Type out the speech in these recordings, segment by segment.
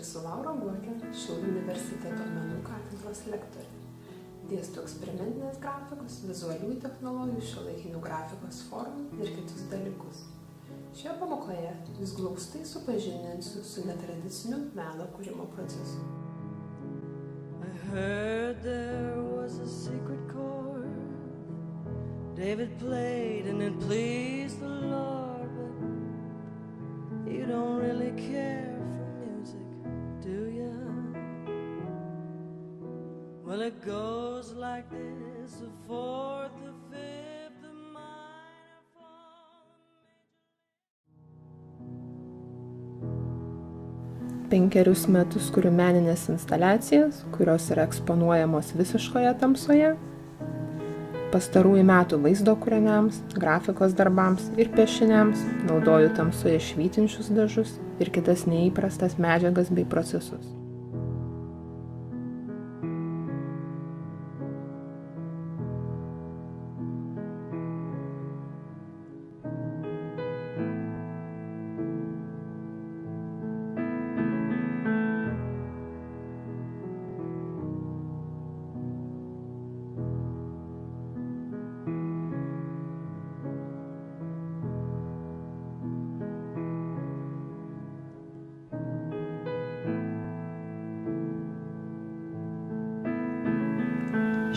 Esu Laura Guokė, Šiaulių universiteto menų katedros lektorė. Dėstau eksperimentinės grafikos, vizualiųjų technologijų, šiuolaikinių grafikos formų ir kitus dalykus. Šioje pamokoje jūs glaustai supažindinsiu su netradiciniu meno kūrimo procesu. I heard there was a secret chord David played and it pleased the Lord, but you don't really care for music, do ya? Well, it goes like this, the fourth, the fifth, the minor fall, the major. 5 metus kuriu meninės instaliacijas, kurios yra eksponuojamos visiškoje tamsoje. Pastarųjų metų vaizdo kūriniams, grafikos darbams ir piešiniams naudoju tamsoje švytinčius dažus ir kitas neįprastas medžiagas bei procesus.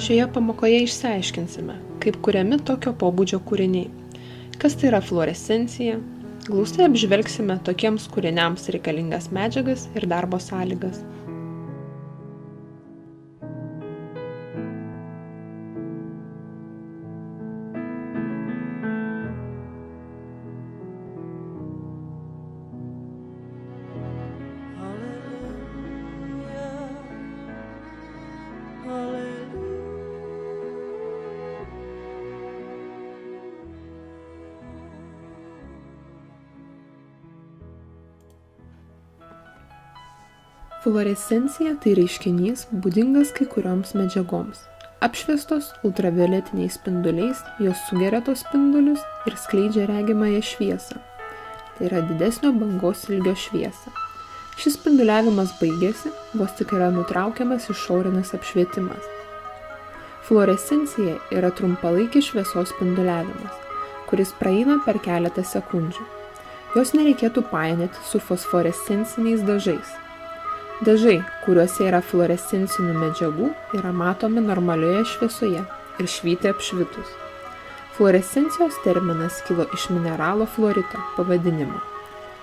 Šioje pamokoje išsiaiškinsime, kaip kuriami tokio pobūdžio kūriniai, kas tai yra fluorescencija, glaustai apžvelgsime tokiems kūriniams reikalingas medžiagas ir darbo sąlygas. Fluorescencija tai reiškinys būdingas kai kurioms medžiagoms. Apšviestos ultravioletiniais spinduliais, jos sugeria tos spindulius ir skleidžia regimąją šviesą. Tai yra didesnio bangos ilgio šviesa. Šis spinduliavimas baigėsi, vos tik yra nutraukiamas išorinis apšvietimas. Fluorescencija yra trumpalaikis šviesos spinduliavimas, kuris praeina per keletą sekundžių. Jos nereikėtų painioti su fosforescenciniais dažais. Dažai, kuriuose yra fluorescencinių medžiagų, yra matomi normalioje šviesoje ir švyti apšvitus. Fluorescencijos terminas kilo iš mineralo fluorito pavadinimo,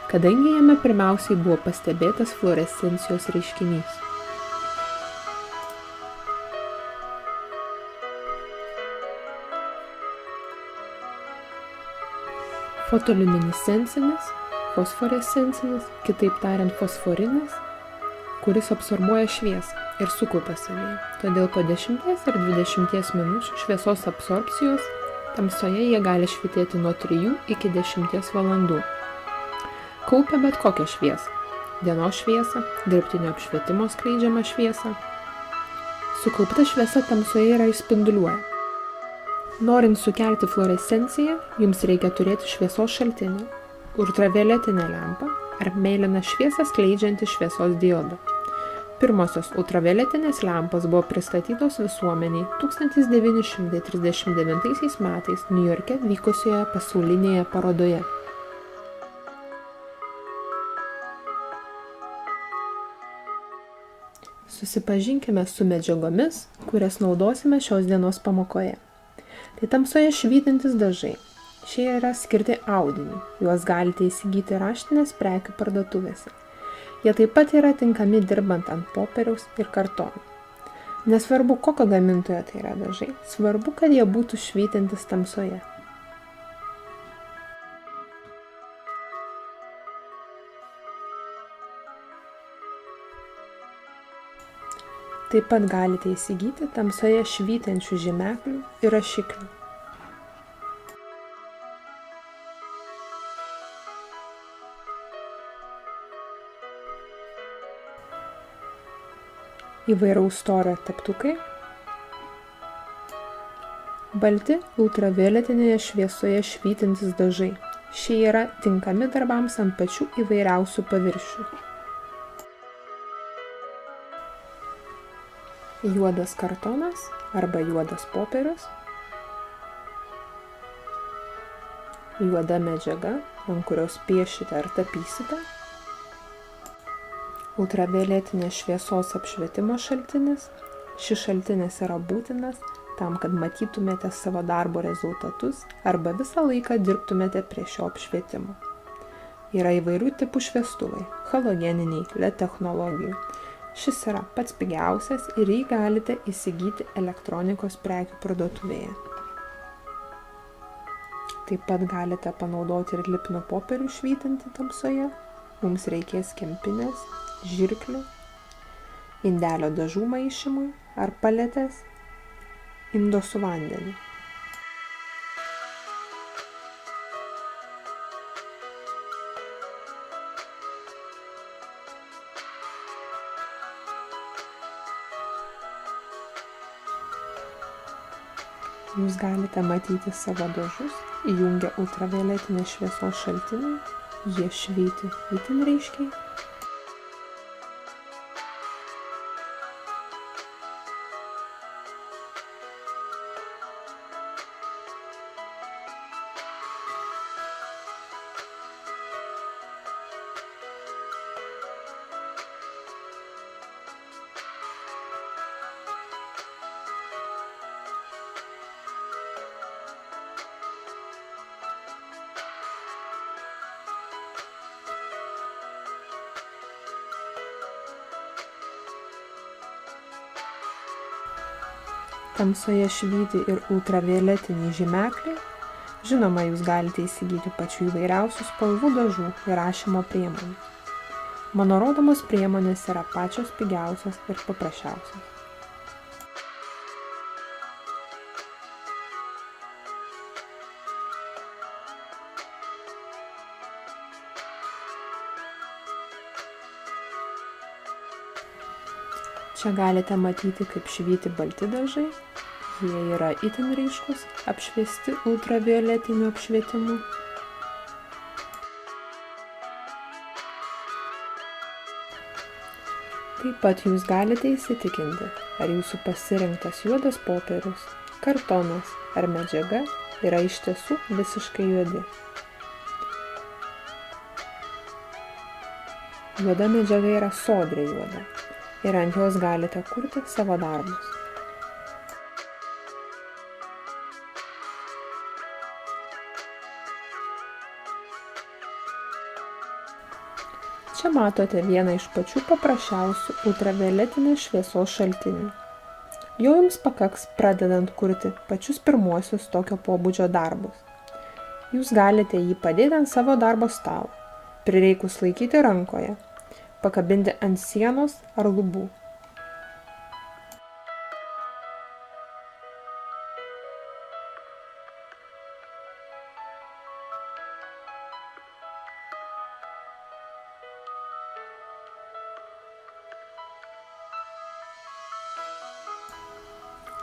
kadangi jame pirmiausiai buvo pastebėtas fluorescencijos reiškinys. Fotoliuminescencinis, fosforescencinis, kitaip tariant fosforinis, kuris absorbuoja šviesą ir sukaupia savyje. Todėl po 10 ar 20 minučių šviesos absorbcijos tamsoje jie gali švytėti nuo 3 iki 10 valandų. Kaupia bet kokią šviesą. Dienos šviesą, dirbtinio apšvietimo skleidžiamą šviesą. Sukaupta šviesa tamsoje yra išspinduliuoja. Norint sukelti fluorescenciją, jums reikia turėti šviesos šaltinį, ultravioletinę lempą ar mėlyną šviesą skleidžiantį šviesos diodą. Pirmosios ultravioletinės lempos buvo pristatytos visuomeniai 1939 metais Niujorke vykusioje pasaulinėje parodoje. Susipažinkime su medžiagomis, kurias naudosime šios dienos pamokoje. Tai tamsoje švytintis dažai. Šie yra skirti audiniui, juos galite įsigyti raštinės prekių parduotuvėse. Jie taip pat yra tinkami dirbant ant popieriaus ir kartono. Nesvarbu, kokio gamintojo tai yra dažai, svarbu, kad jie būtų švytintis tamsoje. Taip pat galite įsigyti tamsoje švytinčių žymeklių ir rašiklių. Įvairaus storio teptukai, balti ultravioletinėje šviesoje švytintis dažai. Šie yra tinkami darbams ant pačių įvairiausių paviršių. juodas kartonas arba juodas popierius, juoda medžiaga, ant kurios piešite ar tapysite, ultravioletinės šviesos apšvietimo šaltinis. Šis šaltinis yra būtinas tam, kad matytumėte savo darbo rezultatus arba visą laiką dirbtumėte prie šio apšvietimo. Yra įvairių tipų šviestuvai, halogeniniai, LED technologijų. Šis yra pats pigiausias ir jį galite įsigyti elektronikos prekių parduotuvėje. Taip pat galite panaudoti ir lipnų popierių švytintį tamsoje. Mums reikės kempinės, žirklių, indelio dažų maišymui ar paletės, indo su vandeniu. Jūs galite matyti savo dažus, įjungę ultravioletinės šviesos šaltinį, jie švyti itin ryškiai. Tamsoje švyti ir ultravioletiniai žymekliai. Žinoma, jūs galite įsigyti pačių įvairiausių spalvų dažų ir rašymo priemonių. Mano rodomos priemonės yra pačios pigiausios ir paprasčiausios. Čia galite matyti, kaip švyti balti dažai. Jie yra itin ryškus, apšviesti ultravioletiniu apšvietimu. Taip pat jūs galite įsitikinti, ar jūsų pasirinktas juodas popierius, kartonas ar medžiaga yra iš tiesų visiškai juodi. Juoda medžiaga yra sodriai juoda ir ant jos galite kurti savo darbus. Čia matote vieną iš pačių paprasčiausių ultravioletinės šviesos šaltinių. Jo jums pakaks pradedant kurti pačius pirmuosius tokio pobūdžio darbus. Jūs galite jį padėti ant savo darbo stalo, prireikus laikyti rankoje, pakabinti ant sienos ar lubų.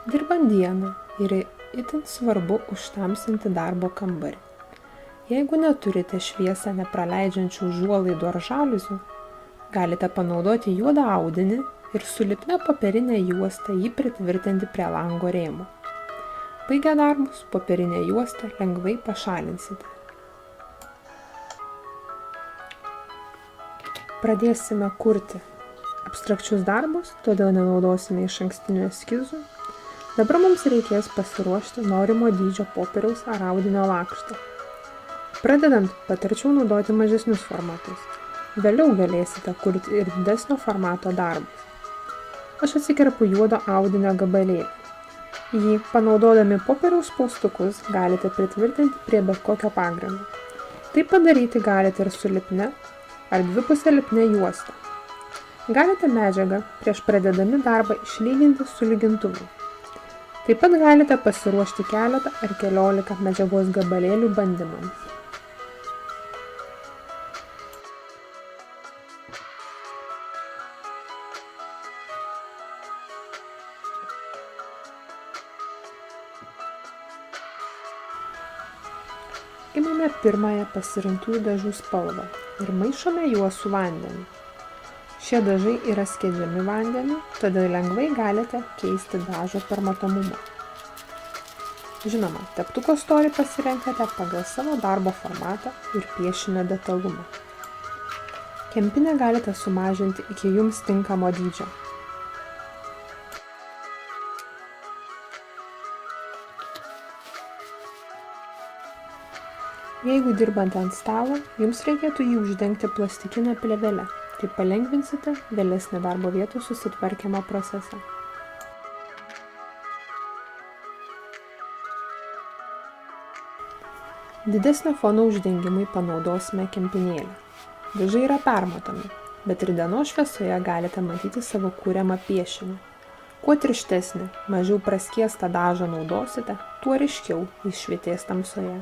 Dirbant dieną yra itin svarbu užtamsinti darbo kambarį. Jeigu neturite šviesą nepraleidžiančių užuolaidų ar žaliuzių, galite panaudoti juodą audinį ir su lipnia popierinė juosta jį pritvirtinti prie lango rėmų. Baigę darbus, popierinę juostą lengvai pašalinsite. Pradėsime kurti abstrakčius darbus, todėl nenaudosime išankstinių eskizų. Dabar mums reikės pasiruošti norimo dydžio popieriaus ar audinio lakštą. Pradedant, patarčiau naudoti mažesnius formatus. Vėliau galėsite kurti ir didesnio formato darbus. Aš atsikerpu juodo audinio gabalėlį. Jį, panaudodami popieriaus spaustukus, galite pritvirtinti prie bet kokio pagrindo. Tai padaryti galite ir su lipnia ar dvipuse lipnia juosta. Galite medžiagą prieš pradedami darbą išlyginti su lygintuvu. Taip pat galite pasiruošti keletą ar keliolika medžiagos gabalėlių bandymams. Imame pirmąją pasirinktųjų dažų spalvą ir maišome juos su vandeniu. Šie dažai yra skiedžiami vandeniu, todėl lengvai galite keisti dažo permatomumą. Žinoma, teptuko storį pasirenkate pagal savo darbo formatą ir piešinio detalumą. Kempinę galite sumažinti iki jums tinkamo dydžio. Jeigu dirbate ant stalo, jums reikėtų jį uždengti plastikinę plėvelę, taip palengvinsite vėlesnį darbo vietos susitvarkymo procesą. Didesnio fono uždengimui panaudosime kempinėlę. Dažai yra permatomi, bet ir dienos šviesoje galite matyti savo kuriamą piešinį. Kuo tirštesnį, mažiau praskiestą dažą naudosite, tuo ryškiau jis švietės tamsoje.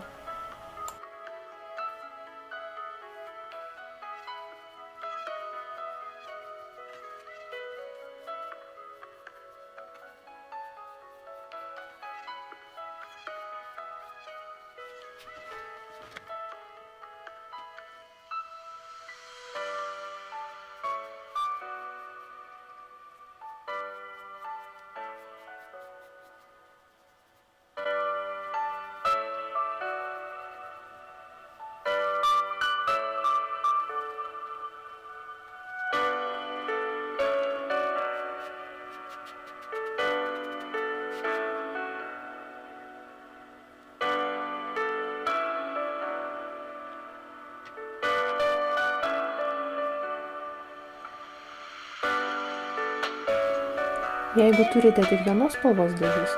Jeigu turite tik vienos spalvos dažus,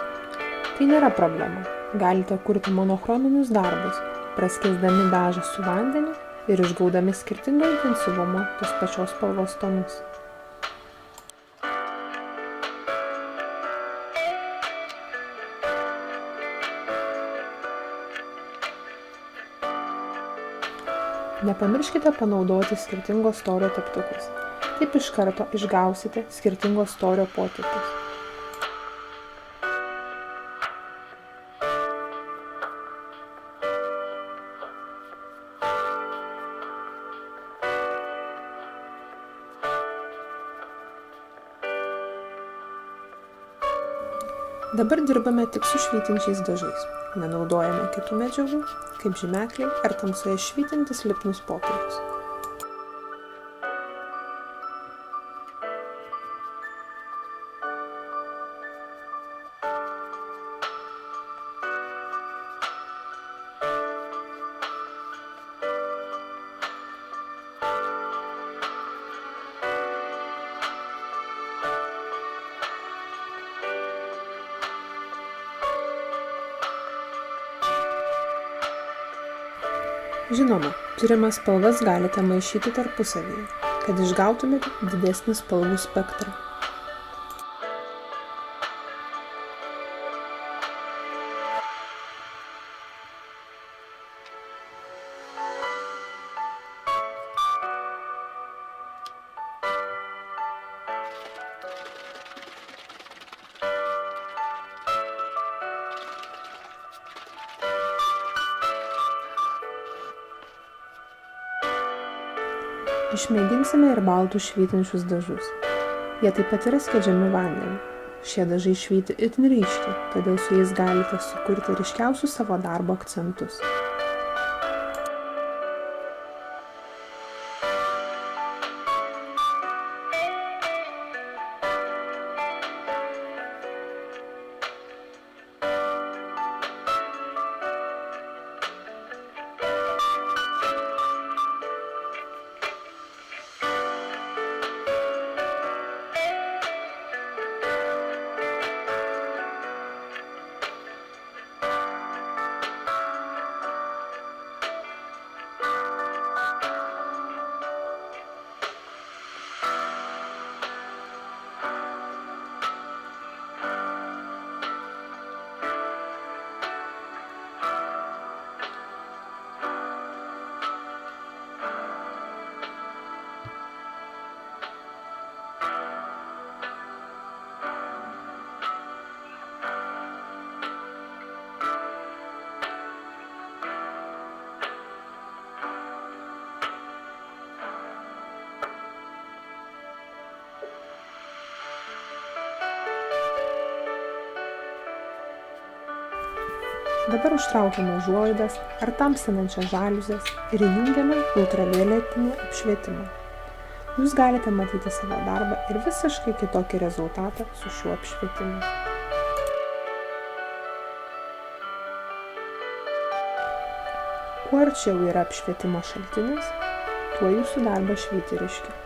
tai nėra problema. Galite kurti monochrominius darbus, praskiesdami dažą su vandeniu ir išgaudami skirtingo intensyvumo tos pačios spalvos tonus. Nepamirškite panaudoti skirtingo storio teptukus. Taip iš karto išgausite skirtingo storio potėpius. Dabar dirbame tik su švytinčiais dažais. Nenaudojame kitų medžiagų, kaip žymekliai ar tamsoje švytintis lipnus popierius. Žinoma, turimas spalvas galite maišyti tarpusavyje, kad išgautumėte didesnį spalvų spektrą. Išmėginsime ir baltus švytinčius dažus. Jie taip pat yra skiedžiami vandeniu. Šie dažai švyti itin ryškiai, todėl su jais galite sukurti ryškiausius savo darbo akcentus. Dabar užtraukiame užuolaidas ar tamsinančias žaliuzes ir įjungiame ultravioletinį apšvietimą. Jūs galite matyti savo darbą ir visiškai kitokį rezultatą su šiuo apšvietimu. Kuo arčiau yra apšvietimo šaltinis, tuo jūsų darbas švyti ryškiau.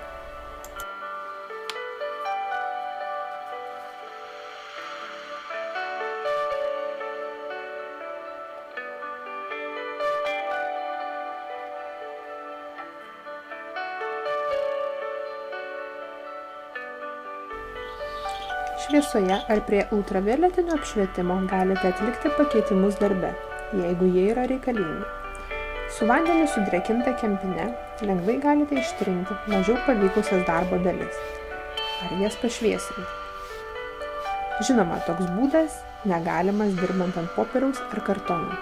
Šviesoje ar prie ultravioletinio apšvietimo galite atlikti pakeitimus darbe, jeigu jie yra reikalingi. Su vandeniu sudrėkinta kempine lengvai galite ištrinti mažiau pavykusias darbo dalis ar jas pašviesinti. Žinoma, toks būdas negalimas dirbant ant popieriaus ar kartono.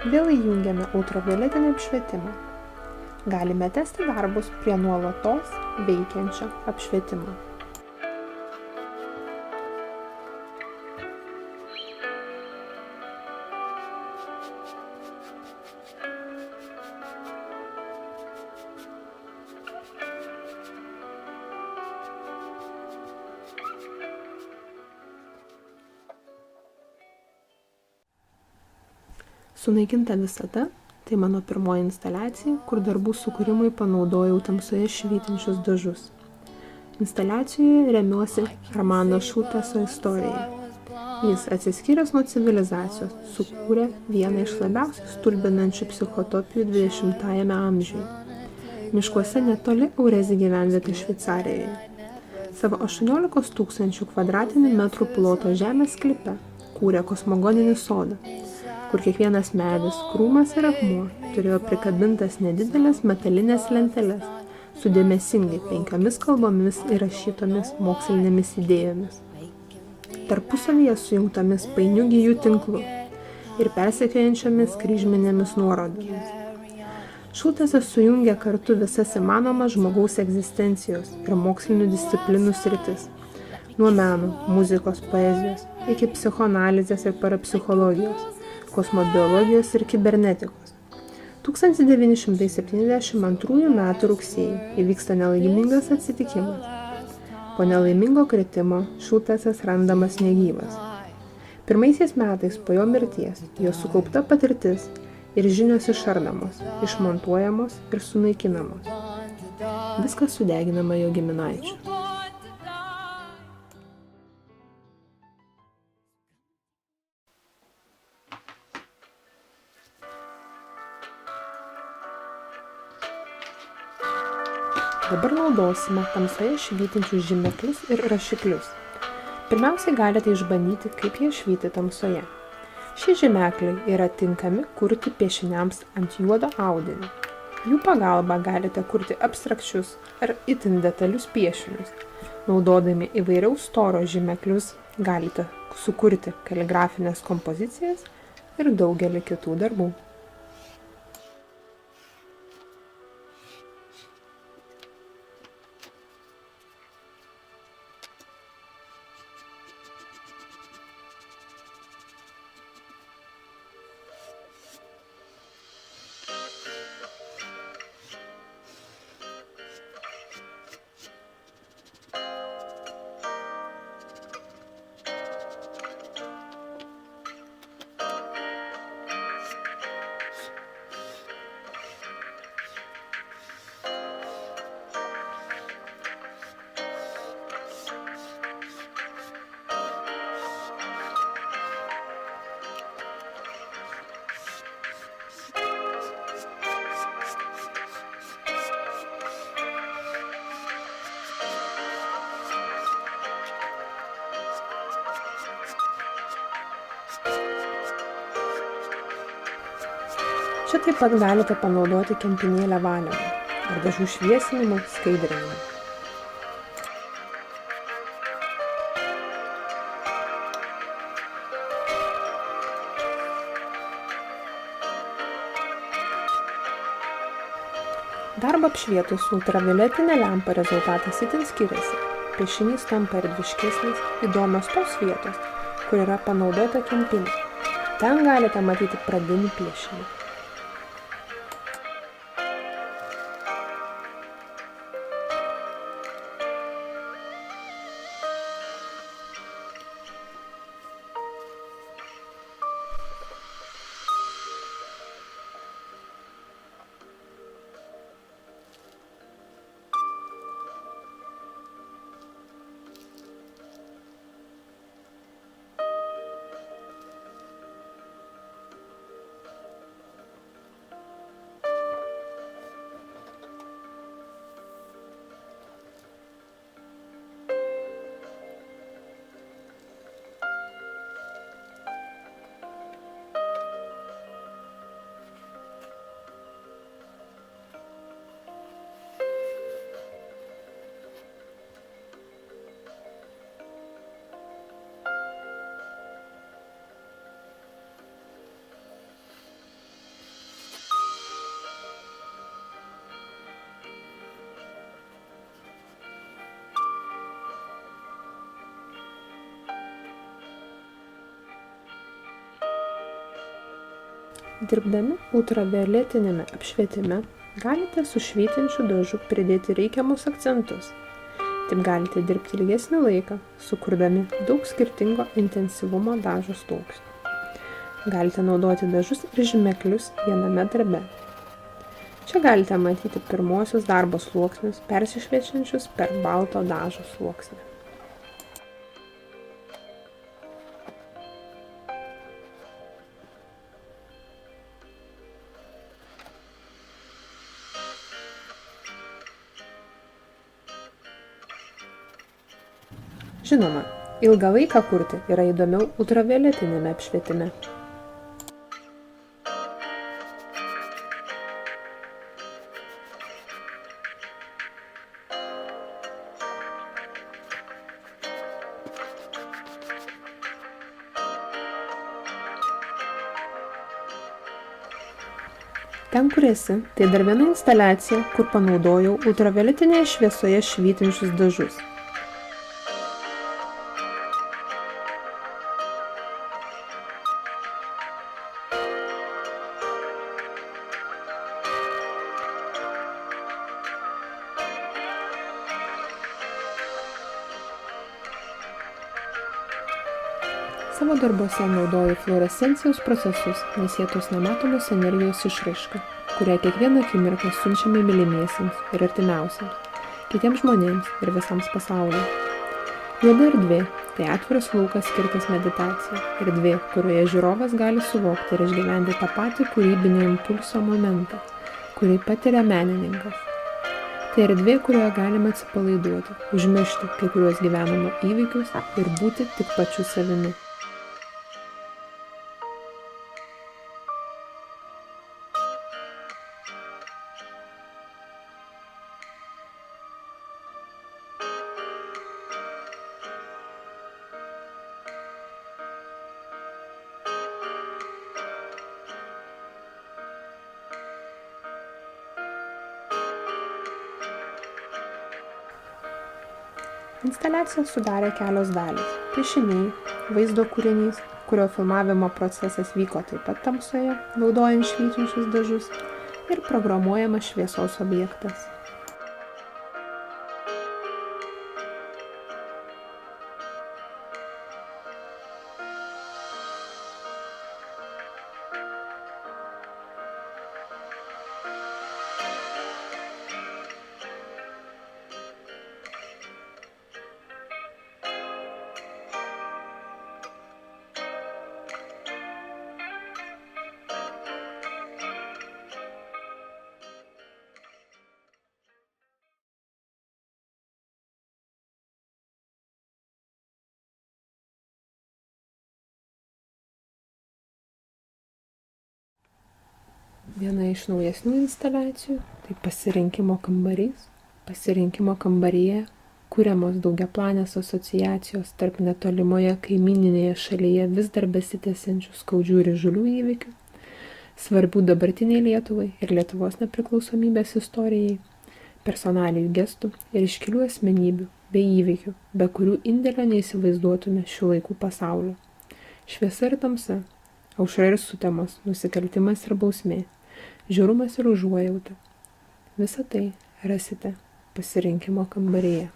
Vėl įjungiame ultravioletinį apšvietimą. Galime tęsti darbus prie nuolatos veikiančio apšvietimo. Sunaikinta visata – tai mano pirmoji instaliacija, kur darbų sukūrimui panaudojau tamsoje švytinčius dažus. Instaliacijoje remiuosi Armando Šulteso istorija. Jis, atsiskyręs nuo civilizacijos, sukūrė vieną iš labiausiai stulbinančių psichotopijų 20-ajame amžiuje. Miškuose netoli Aurezi gyvenvietė Šveicarijoje. Savo 18 000 kvadratinių metrų ploto žemės sklype kūrė kosmogoninį sodą, kur kiekvienas medis, krūmas ir akmuo turėjo prikabintas nedidelės metalinės lenteles su dėmesingai 5 kalbomis įrašytomis mokslinėmis idėjomis, tarpusavyje sujungtomis painių gijų tinklu ir persekiojančiomis kryžminėmis nuorodomis. Šultesas sujungia kartu visas įmanomas žmogaus egzistencijos ir mokslinių disciplinų sritis, nuo meno, muzikos, poezijos iki psichoanalizės ir parapsichologijos, kosmobiologijos ir kibernetikos. 1972 m. rugsėjį įvyksta nelaimingas atsitikimas. Po nelaimingo kritimo Šultesas randamas negyvas. Pirmaisiais metais po jo mirties jo sukaupta patirtis ir žinios išardamos, išmontuojamos ir sunaikinamos. Viskas sudeginama jo giminaičių. Dabar naudosime tamsoje švytinčius žymeklius ir rašiklius. Pirmiausiai galite išbandyti, kaip jie švyti tamsoje. Šie žymekliai yra tinkami kurti piešiniams ant juodo audinio. Jų pagalba galite kurti abstrakčius ar itin detalius piešinius. Naudodami įvairiaus storo žymeklius galite sukurti kaligrafines kompozicijas ir daugelį kitų darbų. Čia taip pat galite panaudoti kempinėlę valymui ar dažų šviesinimui, skaidrinimui. Darbą apšvietus ultravioletinę lempą rezultatas itin skiriasi. Piešinys tampa erdviškesnis, įdomios tos vietos, kur yra panaudota kempinė. Ten galite matyti pradinį piešinį. Dirbdami ultravioletiniame apšvietime galite su švytinčiu dažu pridėti reikiamus akcentus. Taip galite dirbti ilgesnį laiką, sukurdami daug skirtingo intensyvumo dažo sluoksnių. Galite naudoti dažus ir žymeklius viename darbe. Čia galite matyti pirmuosius darbo sluoksnius persišviečiančius per balto dažo sluoksnį. Žinoma, ilgą laiką kurti yra įdomiau ultravioletiniame apšvietime. Ten, kur esi, tai dar viena instaliacija, kur panaudojau ultravioletinėje šviesoje švytinčius dažus. Savo darbuose naudoju fluorescencijos procesus, nes jie tos nematomos energijos išraiška, kurią kiekvieną akimirką siunčiame mylimiesiems ir artimiausiams, kitiems žmonėms ir visams pasauliui. Juoda erdvė – tai atviras laukas skirtas meditacijai, erdvė, kurioje žiūrovas gali suvokti ir išgyventi tą patį kūrybinį impulso momentą, kurį patiria menininkas. Tai erdvė, kurioje galima atsipalaiduoti, užmiršti kai kuriuos gyvenimo įvykius ir būti tik pačiu savimi. Instaliaciją sudarė kelios dalys – piešiniai, vaizdo kūrinys, kurio filmavimo procesas vyko taip pat tamsoje, naudojant švytinčius dažus, ir programuojamas šviesos objektas. Viena iš naujesnių instaliacijų – tai pasirinkimo kambarys. Pasirinkimo kambaryje kuriamos daugiaplanės asociacijos tarp netolimoje kaimyninėje šalyje vis dar besitęsiančių skaudžių ir įžūlių įvykių, svarbių dabartiniai Lietuvai ir Lietuvos nepriklausomybės istorijai, personalijų gestų ir iškilių asmenybių bei įvykių, be kurių indėlio neįsivaizduotume šių laikų pasaulio. Šviesa ir tamsa, aušra ir sutemos, nusikaltimas ir bausmė, žiaurumas ir užuojauta. Visą tai rasite pasirinkimo kambaryje.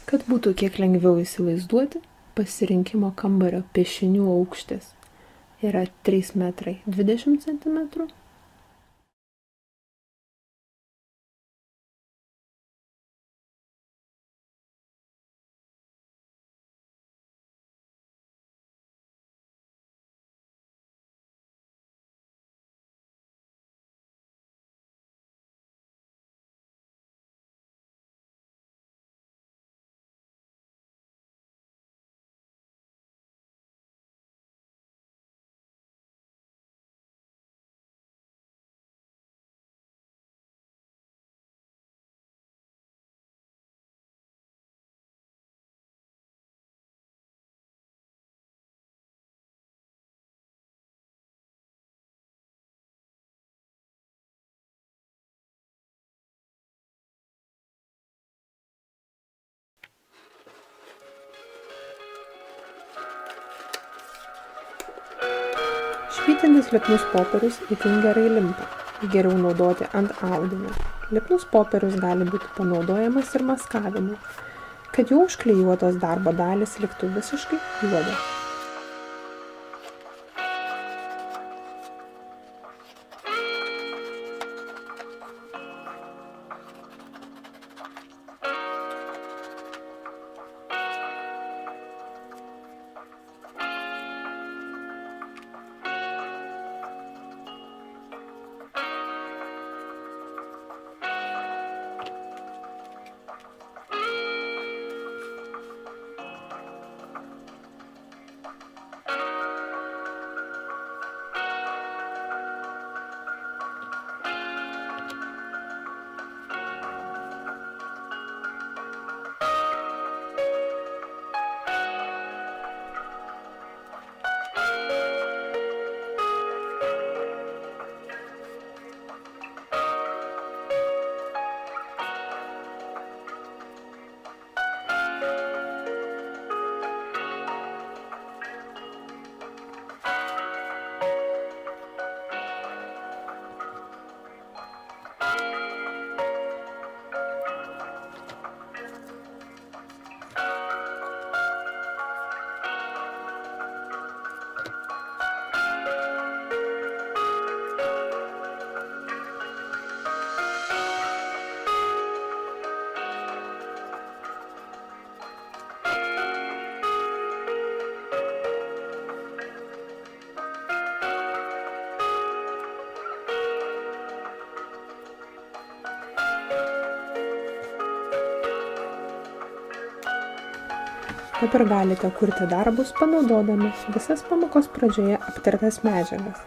Kad būtų kiek lengviau įsivaizduoti, pasirinkimo kambario piešinių aukštis yra 3,20 m. Švytintis lipnus popierius itin gerai limpa, geriau naudoti ant audinio. Lipnus popierius gali būti panaudojamas ir maskavimui, kad jau užklijuotos darbo dalys liktų visiškai juodos. Dabar galite kurti darbus panaudodami visas pamokos pradžioje aptartas medžiagas.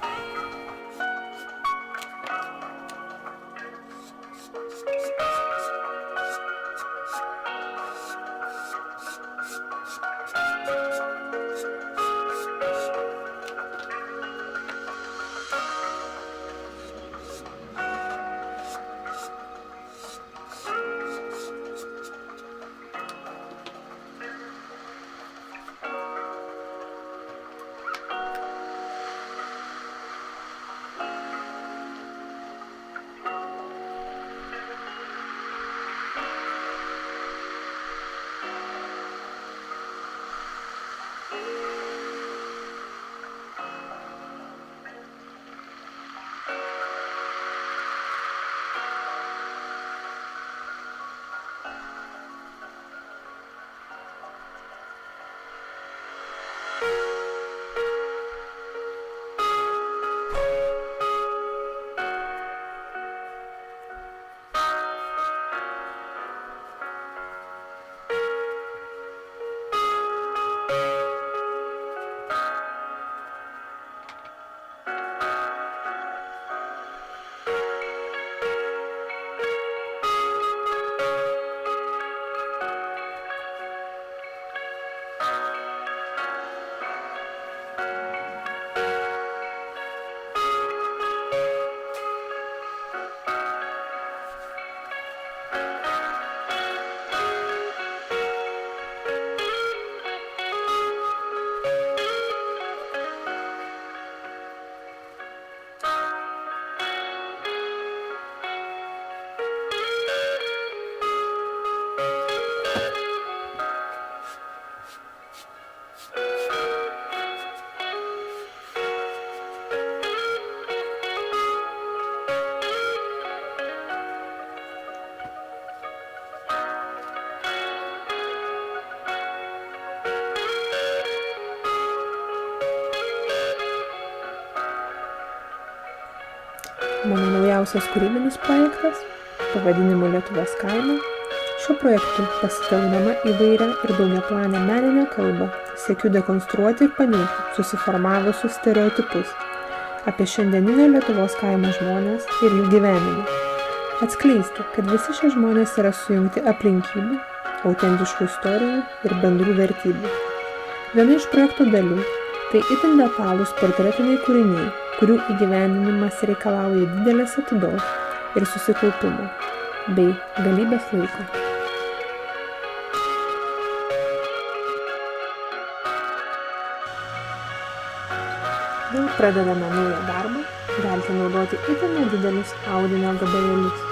Mano naujausias kūrybinis projektas, pavadinimu Lietuvos kaimai. Šiuo projektu pasitelkdama įvairią ir daugiaplanę meninę kalbą siekiu dekonstruoti ir paneigti susiformavusius stereotipus apie šiandieninio Lietuvos kaimo žmonės ir jų gyvenimą. Atskleisti, kad visi šie žmonės yra sujungti aplinkybių, autentiškų istorijų ir bendrų vertybių. Viena iš projekto dalių – tai itin detalūs portretiniai kūriniai, kurių įgyvendinimas reikalauja didelės atidos ir susikaupimo, bei galybės laiko. Vėl pradedame naują darbą, galite naudoti itin nedidelius audinio gabalėlius.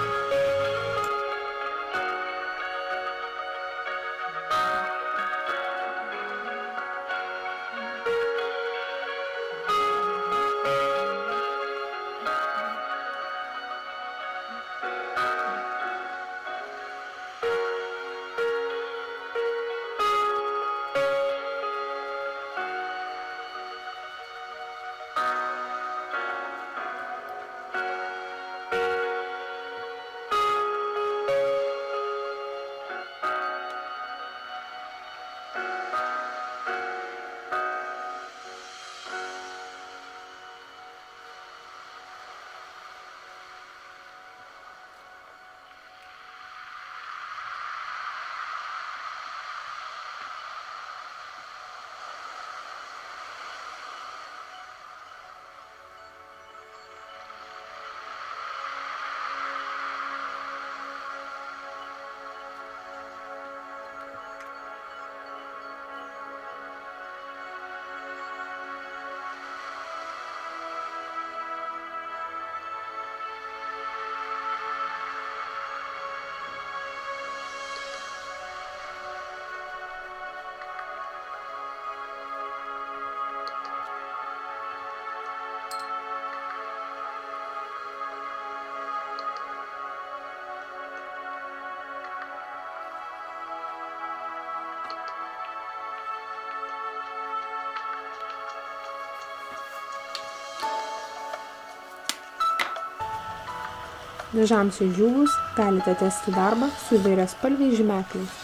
Dažams išdžiūvus galite tęsti darbą su įvairiaspalviais žymekliais.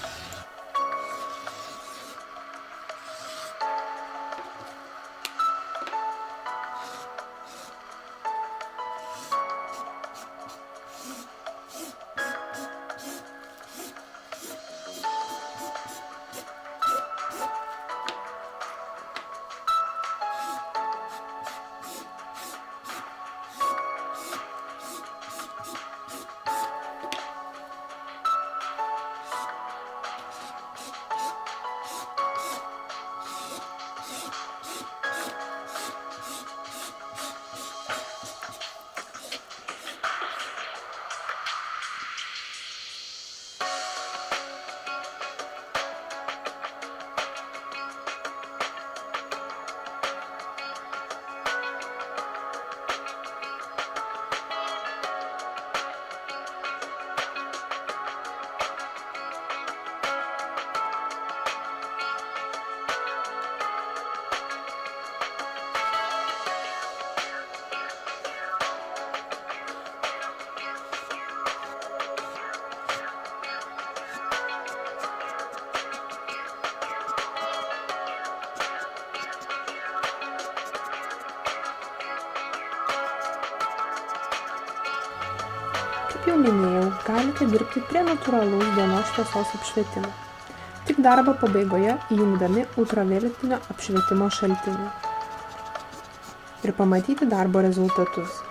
Kaip jau minėjau, galite dirbti prie natūralaus dienos šviesos apšvietimo, tik darbo pabaigoje įjungdami ultravioletinio apšvietimo šaltinį ir pamatyti darbo rezultatus.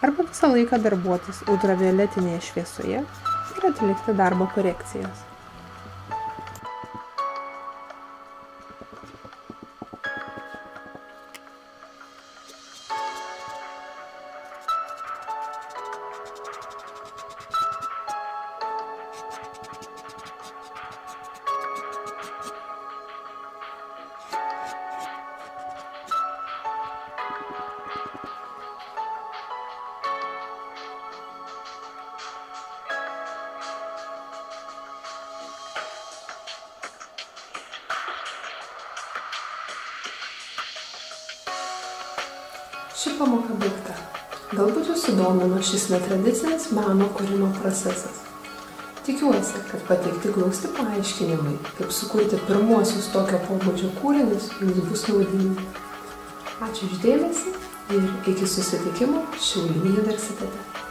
Arba visą laiką darbuotis ultravioletinėje šviesoje ir atlikti darbo korekcijas. Ši pamoka baigta. Galbūt jūs sudomino šis netradicinis meno kūrimo procesas. Tikiuosi, kad pateikti glausti paaiškinimai, kaip sukurti pirmuosius tokio pobūdžio kūrinius, jums bus naudingi. Ačiū už dėmesį ir iki susitikimo Šiaulių universitete.